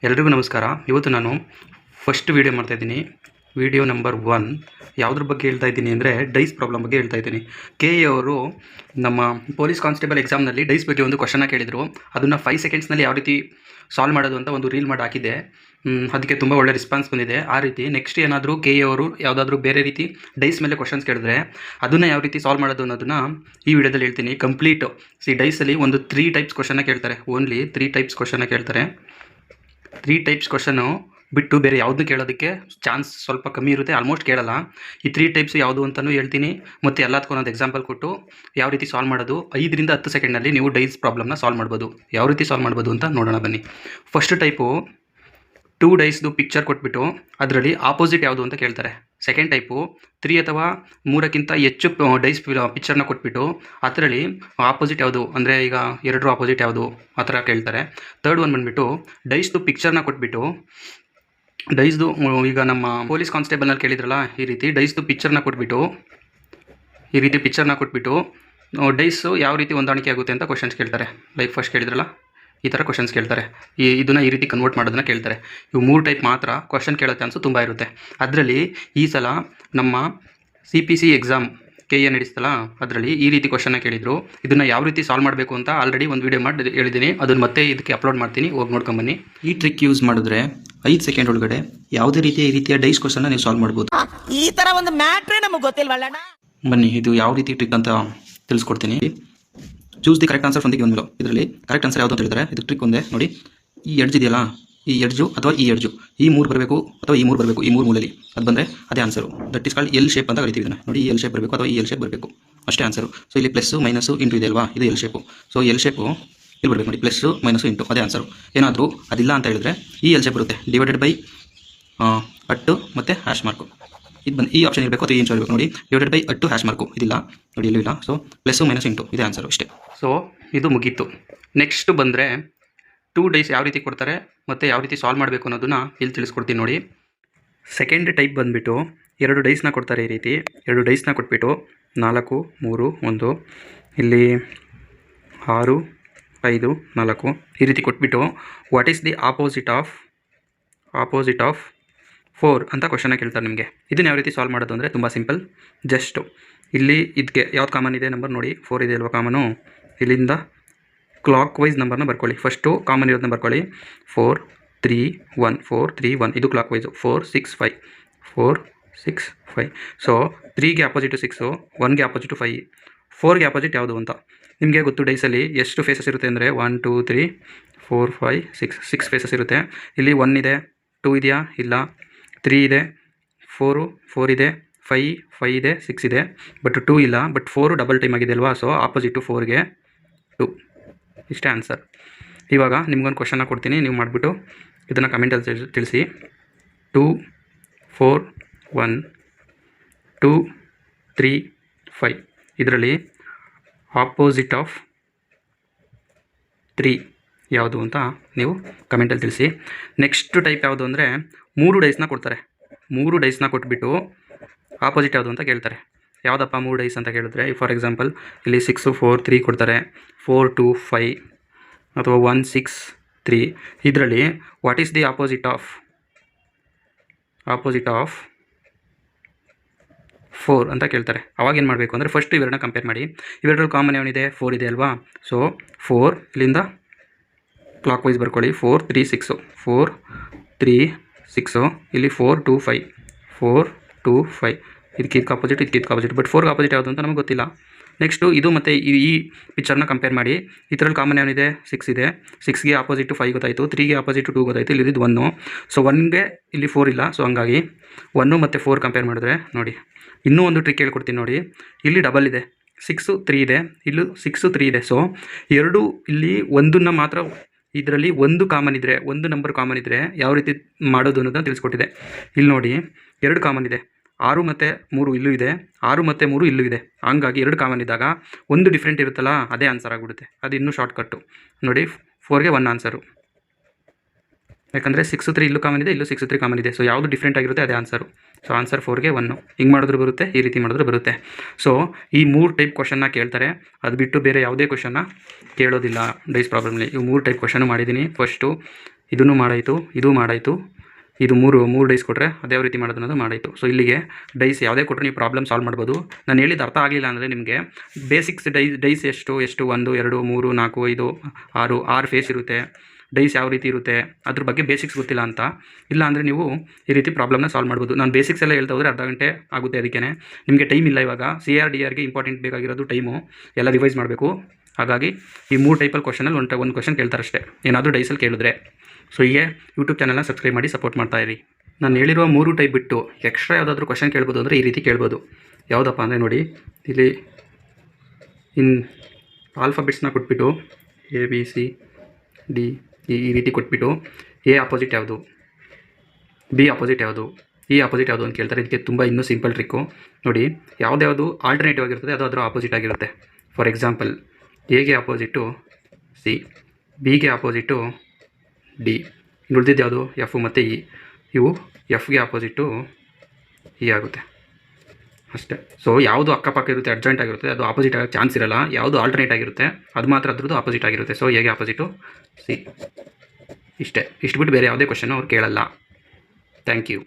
ಎಲ್ರಿಗೂ ನಮಸ್ಕಾರ. ಇವತ್ತು ನಾನು ಫಸ್ಟ್ ವೀಡಿಯೋ ಮಾಡ್ತಾಯಿದ್ದೀನಿ. ವೀಡಿಯೋ ನಂಬರ್ 1 ಯಾವುದ್ರ ಬಗ್ಗೆ ಹೇಳ್ತಾ ಇದ್ದೀನಿ ಅಂದರೆ ಡೈಸ್ ಪ್ರಾಬ್ಲಮ್ ಬಗ್ಗೆ ಹೇಳ್ತಾ ಇದ್ದೀನಿ. ಕೆ ಎ ಅವರು ನಮ್ಮ ಪೊಲೀಸ್ ಕಾನ್ಸ್ಟೇಬಲ್ ಎಕ್ಸಾಮ್ನಲ್ಲಿ ಡೈಸ್ ಬಗ್ಗೆ ಒಂದು ಕ್ವಶನ್ನ ಕೇಳಿದರು. ಅದನ್ನು 5 ಸೆಕೆಂಡ್ಸ್ನಲ್ಲಿ ಯಾವ ರೀತಿ ಸಾಲ್ವ್ ಮಾಡೋದು ಅಂತ ಒಂದು ರೀಲ್ ಮಾಡಿ ಹಾಕಿದ್ದೆ. ಅದಕ್ಕೆ ತುಂಬ ಒಳ್ಳೆ ರೆಸ್ಪಾನ್ಸ್ ಬಂದಿದೆ. ಆ ರೀತಿ ನೆಕ್ಸ್ಟ್ ಏನಾದರೂ ಕೆ ಎ ಅವರು ಯಾವುದಾದ್ರೂ ಬೇರೆ ರೀತಿ ಡೈಸ್ ಮೇಲೆ ಕ್ವಶನ್ಸ್ ಕೇಳಿದ್ರೆ ಅದನ್ನು ಯಾವ ರೀತಿ ಸಾಲ್ವ್ ಮಾಡೋದು ಅನ್ನೋದನ್ನು ಈ ವಿಡಿಯೋದಲ್ಲಿ ಹೇಳ್ತೀನಿ. ಕಂಪ್ಲೀಟು ಡೈಸಲ್ಲಿ ಒಂದು 3 ಟೈಪ್ಸ್ ಕ್ವಶನ್ನ ಕೇಳ್ತಾರೆ. ಓನ್ಲಿ 3 ಟೈಪ್ಸ್ ಕ್ವಶನ್ನ ಕೇಳ್ತಾರೆ. 3 ಟೈಪ್ಸ್ ಕ್ವಶನ್ನು ಬಿಟ್ಟು ಬೇರೆ ಯಾವುದು ಕೇಳೋದಕ್ಕೆ ಚಾನ್ಸ್ ಸ್ವಲ್ಪ ಕಮ್ಮಿ ಇರುತ್ತೆ, ಆಲ್ಮೋಸ್ಟ್ ಕೇಳಲ್ಲ. ಈ 3 ಟೈಪ್ಸ್ ಯಾವುದು ಅಂತಲೂ ಹೇಳ್ತೀನಿ, ಮತ್ತು ಎಲ್ಲದಕ್ಕೂ ಒಂದು ಎಕ್ಸಾಂಪಲ್ ಕೊಟ್ಟು ಯಾವ ರೀತಿ ಸಾಲ್ವ್ ಮಾಡೋದು 5 ರಿಂದ 10 ಸೆಕೆಂಡ್ನಲ್ಲಿ ನೀವು ಡೈಸ್ ಪ್ರಾಬ್ಲಮ್ನ ಸಾಲ್ವ್ ಮಾಡ್ಬೋದು. ಯಾವ ರೀತಿ ಸಾಲ್ವ್ ಮಾಡ್ಬೋದು ಅಂತ ನೋಡೋಣ ಬನ್ನಿ. ಫಸ್ಟ್ ಟೈಪು 2 ಡೈಸ್ದು ಪಿಕ್ಚರ್ ಕೊಟ್ಬಿಟ್ಟು ಅದರಲ್ಲಿ ಆಪೋಸಿಟ್ ಯಾವುದು ಅಂತ ಕೇಳ್ತಾರೆ. ಸೆಕೆಂಡ್ ಟೈಪು 3 ಅಥವಾ 3ಕ್ಕಿಂತ ಹೆಚ್ಚು ಡೈಸ್ ಪಿಕ್ಚರ್ನ ಕೊಟ್ಬಿಟ್ಟು ಅದರಲ್ಲಿ ಆಪೋಸಿಟ್ ಯಾವುದು ಅಂದರೆ ಈಗ 2 ಆಪೋಸಿಟ್ ಯಾವುದು ಆ ಥರ ಕೇಳ್ತಾರೆ. ಥರ್ಡ್ ಒನ್ ಬಂದುಬಿಟ್ಟು ಡೈಸ್ದು ಪಿಕ್ಚರ್ನ ಕೊಟ್ಬಿಟ್ಟು ಡೈಸ್ದು ಈಗ ನಮ್ಮ ಪೊಲೀಸ್ ಕಾನ್ಸ್ಟೇಬಲ್ನಲ್ಲಿ ಕೇಳಿದ್ರಲ್ಲ ಈ ರೀತಿ ಡೈಸ್ದು ಪಿಕ್ಚರ್ನ ಕೊಟ್ಬಿಟ್ಟು ಡೈಸು ಯಾವ ರೀತಿ ಹೊಂದಾಣಿಕೆ ಆಗುತ್ತೆ ಅಂತ ಕ್ವಶನ್ಸ್ ಕೇಳ್ತಾರೆ. ಲೈಕ್ ಫಸ್ಟ್ ಕೇಳಿದ್ರಲ್ಲ ಈ ಥರ ಕ್ವಶನ್ಸ್ ಕೇಳ್ತಾರೆ. ಇದನ್ನು ಈ ರೀತಿ ಕನ್ವರ್ಟ್ ಮಾಡೋದನ್ನ ಕೇಳ್ತಾರೆ. ಇವು 3 ಟೈಪ್ ಮಾತ್ರ ಕ್ವಶನ್ ಕೇಳೋ ಚಾನ್ಸು ತುಂಬ ಇರುತ್ತೆ. ಅದರಲ್ಲಿ ಈ ಸಲ ನಮ್ಮ CPC ಎಕ್ಸಾಮ್ ಕೆ ಎ ನಡೆಸ್ತಲ್ಲ, ಅದರಲ್ಲಿ ಈ ರೀತಿ ಕ್ವಶನ್ನ ಕೇಳಿದರು. ಇದನ್ನು ಯಾವ ರೀತಿ ಸಾಲ್ವ್ ಮಾಡಬೇಕು ಅಂತ ಆಲ್ರೆಡಿ ಒಂದು ವೀಡಿಯೋ ಮಾಡಿ ಹೇಳಿದ್ದೀನಿ. ಅದನ್ನು ಮತ್ತೆ ಇದಕ್ಕೆ ಅಪ್ಲೋಡ್ ಮಾಡ್ತೀನಿ, ಹೋಗಿ ನೋಡ್ಕೊಂಬನ್ನಿ. ಈ ಟ್ರಿಕ್ ಯೂಸ್ ಮಾಡಿದ್ರೆ 5 ಸೆಕೆಂಡ್ ಒಳಗಡೆ ಯಾವುದೇ ರೀತಿಯ ಡೈಸ್ ಕ್ವಶನ್ನ ನೀವು ಸಾಲ್ವ್ ಮಾಡ್ಬೋದು. ಈ ಥರ ಒಂದು ಮ್ಯಾಟ್ರೇ ನಮಗೆ ಗೊತ್ತಿಲ್ವಲ್ಲ. ಬನ್ನಿ, ಇದು ಯಾವ ರೀತಿ ಟ್ರಿಕ್ ಅಂತ ತಿಳಿಸ್ಕೊಡ್ತೀನಿ. Choose the correct answer from the given below. ಇದರಲ್ಲಿ ಕರೆಕ್ಟ್ ಆನ್ಸರ್ ಯಾವುದು ಅಂತ ಹೇಳಿದರೆ ಇದು ಟ್ರಿಕ್ ಒಂದೇ ನೋಡಿ. ಈ ಎಡ್ಜ್ ಇದೆಯಲ್ಲ, ಈ ಎಡ್ಜು ಅಥವಾ ಈ ಎಡ್ಜು ಈ 3 ಬರಬೇಕು ಅಥವಾ ಈ 3 ಬರಬೇಕು. ಈ 3 ಮೂಲೆಯಲ್ಲಿ ಅದು ಬಂದರೆ ಅದೇ answer. That is called L shape ಅಂತ ಕರಿತೀವಿ ಇದನ್ನು. ನೋಡಿ, ಈ ಎಲ್ ಶೇಪ್ ಬರಬೇಕು ಅಥವಾ ಈ ಎಲ್ ಶೇಪ್ ಬರಬೇಕು, ಅಷ್ಟೇ ಆನ್ಸರು. ಸೊ ಇಲ್ಲಿ ಪ್ಲಸ್ಸು ಮೈನಸ್ಸು ಇಂಟು ಇದೆ ಅಲ್ವಾ, ಇದು L shape. So L shape ಇಲ್ಲಿ ಬರಬೇಕು ನೋಡಿ, ಪ್ಲಸ್ಸು ಮೈನಸ್ಸು ಇಂಟು ಅದೇ ಆನ್ಸರು. ಏನಾದರೂ ಅದಿಲ್ಲ ಅಂತ ಹೇಳಿದ್ರೆ ಈ ಎಲ್ ಶೇಪ್ ಬರುತ್ತೆ, ಡಿವೈಡೆಡ್ ಬೈ ಅಟ್ಟು ಮತ್ತು ಹ್ಯಾಶ್ ಮಾರ್ಕು. ಇದು ಬಂದು ಈ ಆಪ್ಷನ್ ಇರಬೇಕು ಅಥವಾ ಈ ಆನ್ಸರ್ ಇರಬೇಕು ನೋಡಿ. ಡಿವೈಡೆಡ್ ಬೈ ಅಟ್ಟು ಹ್ಯಾಶ್ ಮಾರ್ಕು ಇದಿಲ್ಲ ನೋಡಿ, ಎಲ್ಲೂ ಇಲ್ಲ. ಸೊ ಪ್ಲಸ್ಸು ಮೈನಸ್ ಇಂಟು ಇದೇ ಆನ್ಸರು, ಇಷ್ಟೇ. ಸೊ ಇದು ಮುಗೀತು. ನೆಕ್ಸ್ಟ್ ಬಂದರೆ 2 ಡೈಸ್ ಯಾವ ರೀತಿ ಕೊಡ್ತಾರೆ ಮತ್ತು ಯಾವ ರೀತಿ ಸಾಲ್ವ್ ಮಾಡಬೇಕು ಅನ್ನೋದನ್ನ ಇಲ್ಲಿ ತಿಳಿಸ್ಕೊಡ್ತೀನಿ ನೋಡಿ. ಸೆಕೆಂಡ್ ಟೈಪ್ ಬಂದುಬಿಟ್ಟು 2 ಡೈಸ್ನ ಕೊಡ್ತಾರೆ. ಈ ರೀತಿ 2 ಡೈಸ್ನ ಕೊಟ್ಬಿಟ್ಟು 4, 3, 1 ಇಲ್ಲಿ 6, 5, 4 ಈ ರೀತಿ ಕೊಟ್ಬಿಟ್ಟು what is the opposite of 4 ಅಂತ ಕ್ವಶನ್ನ ಕೇಳ್ತಾರೆ ನಿಮಗೆ. ಇದನ್ನು ಯಾವ ರೀತಿ ಸಾಲ್ವ್ ಮಾಡೋದು ಅಂದರೆ ತುಂಬ ಸಿಂಪಲ್. ಜಸ್ಟು ಇಲ್ಲಿ ಇದಕ್ಕೆ ಯಾವ್ದು ಕಾಮನ್ ಇದೆ ನಂಬರ್ ನೋಡಿ, 4 ಇದೆ ಅಲ್ವಾ ಕಾಮನು. ಇಲ್ಲಿಂದ ಕ್ಲಾಕ್ ವೈಸ್ ನಂಬರ್ನ ಬರ್ಕೊಳ್ಳಿ. ಫಸ್ಟು ಕಾಮನ್ ಇರೋದನ್ನ ಬರ್ಕೊಳ್ಳಿ. 4, 3, 1 4, 3, 1 ಇದು ಕ್ಲಾಕ್ ವೈಸು. 4, 6, 5 4, 6, 5. ಸೊ 3ಗೆ ಆಪೋಸಿಟು 6, 1ಗೆ ಆಪೋಸಿಟು 5, 4ಗೆ ಆಪೋಸಿಟ್ ಯಾವುದು ಅಂತ ನಿಮಗೆ ಗೊತ್ತು. ಡೈಸಲ್ಲಿ ಎಷ್ಟು ಫೇಸಸ್ ಇರುತ್ತೆ ಅಂದರೆ 1, 2, 3, 4, 5, 6 ಫೇಸಸ್ ಇರುತ್ತೆ. ಇಲ್ಲಿ 1 ಇದೆ, 2 ಇದೆಯಾ ಇಲ್ಲ, 3 ಇದೆ, 4 ಇದೆ, 5 ಇದೆ, 6 ಇದೆ, ಬಟ್ 2 ಇಲ್ಲ. ಬಟ್ 4 ಡಬಲ್ ಟೈಮ್ ಆಗಿದೆ ಅಲ್ವಾ. ಸೊ ಆಪೋಸಿಟು 4ಗೆ 2, ಇಷ್ಟೇ ಆನ್ಸರ್. ಇವಾಗ ನಿಮ್ಗೊಂದು ಕ್ವಶನ್ನ ಕೊಡ್ತೀನಿ, ನೀವು ಮಾಡಿಬಿಟ್ಟು ಇದನ್ನು ಕಮೆಂಟಲ್ಲಿ ತಿಳಿಸಿ. 2, 4, 1, 2, 3, 5 ಇದರಲ್ಲಿ ಆಪೋಸಿಟ್ ಆಫ್ 3 ಯಾವುದು ಅಂತ ನೀವು ಕಮೆಂಟಲ್ಲಿ ತಿಳಿಸಿ. ನೆಕ್ಸ್ಟ್ ಟೈಪ್ ಯಾವುದು ಅಂದರೆ 3 ಡೈಸ್ನ ಕೊಡ್ತಾರೆ. 3 ಡೈಸ್ನ ಕೊಟ್ಬಿಟ್ಟು ಆಪೋಸಿಟ್ ಯಾವುದು ಅಂತ ಕೇಳ್ತಾರೆ. ಯಾವುದಪ್ಪ 3 ಡೈಸ್ ಅಂತ ಕೇಳಿದ್ರೆ, ಫಾರ್ ಎಕ್ಸಾಂಪಲ್ ಇಲ್ಲಿ 6, 4, 3 ಕೊಡ್ತಾರೆ. 4, 2, 5 ಅಥವಾ 1, 6, 3 ಇದರಲ್ಲಿ what is the opposite of 4 ಅಂತ ಕೇಳ್ತಾರೆ. ಅವಾಗ ಏನು ಮಾಡಬೇಕು ಅಂದರೆ ಫಸ್ಟ್ ಇವೆರಡನ್ನ ಕಂಪೇರ್ ಮಾಡಿ. ಇವೆರಡರಲ್ಲಿ ಕಾಮನ್ ಏನಿದೆ 4 ಇದೆ ಅಲ್ವಾ. ಸೊ 4 ಇಲ್ಲಿಂದ ಕ್ಲಾಕ್ ವೈಸ್ ಬರ್ಕೊಳ್ಳಿ. 4, 3, 6 4, 3, 6 ಇಲ್ಲಿ 4, 2, 5 4, 2, 5 ಇದಕ್ಕೆ ಆಪೋಸಿಟ್ ಬಟ್ 4ಗೆ ಆಪೋಸಿಟ್ ಯಾವುದು ಅಂತ ನಮಗೆ ಗೊತ್ತಿಲ್ಲ. ನೆಕ್ಸ್ಟು ಇದು ಮತ್ತು ಈ ಪಿಕ್ಚರ್ನ ಕಂಪೇರ್ ಮಾಡಿ. ಇದರಲ್ಲಿ ಕಾಮನ್ ಏನಿದೆ 6 ಇದೆ. 6ಗೆ ಆಪೋಸಿಟು 5 ಗೊತ್ತಾಯಿತು, 3ಗೆ ಆಪೋಸಿಟು 2 ಗೊತ್ತಾಯಿತು, ಇಲ್ಲಿ 1. ಸೊ 1ಗೆ ಇಲ್ಲಿ 4 ಇಲ್ಲ. ಸೊ ಹಂಗಾಗಿ 1 ಮತ್ತು 4 ಕಂಪೇರ್ ಮಾಡಿದ್ರೆ ನೋಡಿ, ಇನ್ನೂ ಒಂದು ಟ್ರಿಕ್ ಹೇಳ್ಕೊಡ್ತೀನಿ ನೋಡಿ. ಇಲ್ಲಿ ಡಬಲ್ ಇದೆ, 6, 3 ಇದೆ, ಇಲ್ಲೂ 6, 3 ಇದೆ. ಸೊ ಎರಡು ಇಲ್ಲಿ ಒಂದನ್ನು ಮಾತ್ರ ಇದರಲ್ಲಿ ಒಂದು ಕಾಮನ್ ಇದ್ದರೆ, ಒಂದು ನಂಬರ್ ಕಾಮನ್ ಇದ್ದರೆ ಯಾವ ರೀತಿ ಮಾಡೋದು ಅನ್ನೋದನ್ನು ತಿಳಿಸ್ಕೊಟ್ಟಿದೆ. ಇಲ್ಲಿ ನೋಡಿ 2 ಕಾಮನ್ ಇದೆ, 6 ಮತ್ತು 3 ಇಲ್ಲೂ ಇದೆ, 6 ಮತ್ತು 3 ಇಲ್ಲೂ ಇದೆ. ಹಂಗಾಗಿ 2 ಕಾಮನ್ ಇದ್ದಾಗ ಒಂದು ಡಿಫ್ರೆಂಟ್ ಇರುತ್ತಲ್ಲ, ಅದೇ ಆನ್ಸರ್ ಆಗಿಬಿಡುತ್ತೆ. ಅದು ಇನ್ನೂ ಶಾರ್ಟ್ಕಟ್ಟು ನೋಡಿ. 4ಗೆ 1 ಆನ್ಸರು, ಯಾಕಂದರೆ 6, 3 ಇಲ್ಲೂ ಕಾಮನ್ ಇದೆ, ಇಲ್ಲೂ 6, 3 ಕಾಮನ್ ಇದೆ. ಸೊ ಯಾವುದು ಡಿಫ್ರೆಂಟ್ ಆಗಿರುತ್ತೆ ಅದೇ ಆನ್ಸರು. So answer 4ಗೆ 1. ಹಿಂಗೆ ಮಾಡಿದ್ರು ಬರುತ್ತೆ, ಈ ರೀತಿ ಮಾಡಿದ್ರು ಬರುತ್ತೆ. ಸೊ ಈ 3 ಟೈಪ್ ಕ್ವಶನ್ನ ಕೇಳ್ತಾರೆ. ಅದು ಬಿಟ್ಟು ಬೇರೆ ಯಾವುದೇ ಕ್ವಶನ್ನ ಕೇಳೋದಿಲ್ಲ ಡೈಸ್ ಪ್ರಾಬ್ಲಮ್ಲಿ. ಇವು 3 ಟೈಪ್ ಕ್ವಶನ್ನು ಮಾಡಿದ್ದೀನಿ. ಫಸ್ಟು ಇದನ್ನು ಮಾಡಾಯಿತು, ಇದು ಮಾಡಾಯಿತು, ಇದು ಮೂರು ಡೈಸ್ ಕೊಟ್ಟರೆ ಅದೇ ರೀತಿ ಮಾಡೋದು ಅನ್ನೋದು ಮಾಡಾಯಿತು. ಸೊ ಇಲ್ಲಿಗೆ ಡೈಸ್ ಯಾವುದೇ ಕೊಟ್ಟರೆ ನೀವು ಪ್ರಾಬ್ಲಮ್ ಸಾಲ್ವ್ ಮಾಡ್ಬೋದು. ನಾನು ಹೇಳಿದ್ದು ಅರ್ಥ ಆಗಲಿಲ್ಲ ಅಂದರೆ ನಿಮಗೆ ಬೇಸಿಕ್ಸ್ ಡೈಸ್ ಎಷ್ಟು 1 2 3 4 5 6 ಫೇಸ್ ಇರುತ್ತೆ, ಡೈಸ್ ಯಾವ ರೀತಿ ಇರುತ್ತೆ ಅದ್ರ ಬಗ್ಗೆ ಬೇಸಿಕ್ಸ್ ಗೊತ್ತಿಲ್ಲ ಅಂತ ಇಲ್ಲ ಅಂದರೆ ನೀವು ಈ ರೀತಿ ಪ್ರಾಬ್ಲಮ್ನ ಸಾಲ್ವ್ ಮಾಡ್ಬೋದು. ನಾನು ಬೇಸಿಕ್ಸ್ ಎಲ್ಲ ಹೇಳ್ತಾ ಹೋದರೆ ಅರ್ಧ ಗಂಟೆ ಆಗುತ್ತೆ. ಅದಕ್ಕೆ ನಿಮಗೆ ಟೈಮ್ ಇಲ್ಲ. ಇವಾಗ CR/DRಗೆ ಇಂಪಾರ್ಟೆಂಟ್ ಬೇಕಾಗಿರೋದು ಟೈಮು, ಎಲ್ಲ ರಿವೈಸ್ ಮಾಡಬೇಕು. ಹಾಗಾಗಿ ಈ 3 ಟೈಪಲ್ಲಿ ಕ್ವಶನಲ್ಲಿ ಒಂದು ಕ್ವಶನ್ ಕೇಳ್ತಾರಷ್ಟೇ, ಏನಾದರೂ ಡೈಸಲ್ಲಿ ಕೇಳಿದ್ರೆ. ಸೊ ಹೀಗೆ ಯೂಟ್ಯೂಬ್ ಚಾನಲ್ನ ಸಬ್ಸ್ಕ್ರೈಬ್ ಮಾಡಿ ಸಪೋರ್ಟ್ ಮಾಡ್ತಾಯಿರಿ. ನಾನು ಹೇಳಿರುವ 3 ಟೈಪ್ ಬಿಟ್ಟು ಎಕ್ಸ್ಟ್ರಾ ಯಾವುದಾದ್ರೂ ಕ್ವಶನ್ ಕೇಳ್ಬೋದು ಅಂದರೆ ಈ ರೀತಿ ಕೇಳ್ಬೋದು. ಯಾವುದಪ್ಪ ಅಂದರೆ ನೋಡಿ, ಇಲ್ಲಿ ಆಲ್ಫಾಬೆಟ್ಸ್ನ ಕೊಟ್ಬಿಟ್ಟು ABCD ಈ ರೀತಿ ಕೊಟ್ಬಿಟ್ಟು A ಆಪೋಸಿಟ್ ಯಾವುದು, B ಆಪೋಸಿಟ್ ಯಾವುದು, E ಆಪೋಸಿಟ್ ಯಾವುದು ಅಂತ ಕೇಳ್ತಾರೆ. ಇದಕ್ಕೆ ತುಂಬ ಇನ್ನೂ ಸಿಂಪಲ್ ಟ್ರಿಕ್ಕು ನೋಡಿ. ಯಾವುದ್ಯಾವುದು ಆಲ್ಟರ್ನೇಟಿವ್ ಆಗಿರ್ತದೆ ಅದು ಅದರ ಆಪೋಸಿಟ್ ಆಗಿರುತ್ತೆ. ಫಾರ್ ಎಕ್ಸಾಂಪಲ್ Aಗೆ ಆಪೋಸಿಟು C, Bಗೆ ಆಪೋಸಿಟು D, ಉಳಿದಿದ್ದು ಯಾವುದು F ಮತ್ತು E. ಇವು Fಗೆ ಆಪೋಸಿಟು E ಆಗುತ್ತೆ ಅಷ್ಟೇ. ಸೊ ಯಾವುದು ಅಕ್ಕಪಕ್ಕ ಇರುತ್ತೆ ಅಡ್ಜಾಯಿಂಟ್ ಆಗಿರುತ್ತೆ ಅದು ಆಪೋಸಿಟ್ ಆಗೋಕ್ಕೆ ಚಾನ್ಸ್ ಇರಲ್ಲ. ಯಾವುದು ಆಲ್ಟರ್ನೇಟ್ ಆಗಿರುತ್ತೆ ಅದು ಮಾತ್ರ ಅದ್ರದ್ದು ಆಪೋಸಿಟ್ ಆಗಿರುತ್ತೆ. ಸೊ Aಗೆ ಆಪೋಸಿಟು C. ಇಷ್ಟು ಬಿಟ್ಟು ಬೇರೆ ಯಾವುದೇ ಕ್ವಶನ್ ಅವ್ರು ಕೇಳಲ್ಲ. Thank you.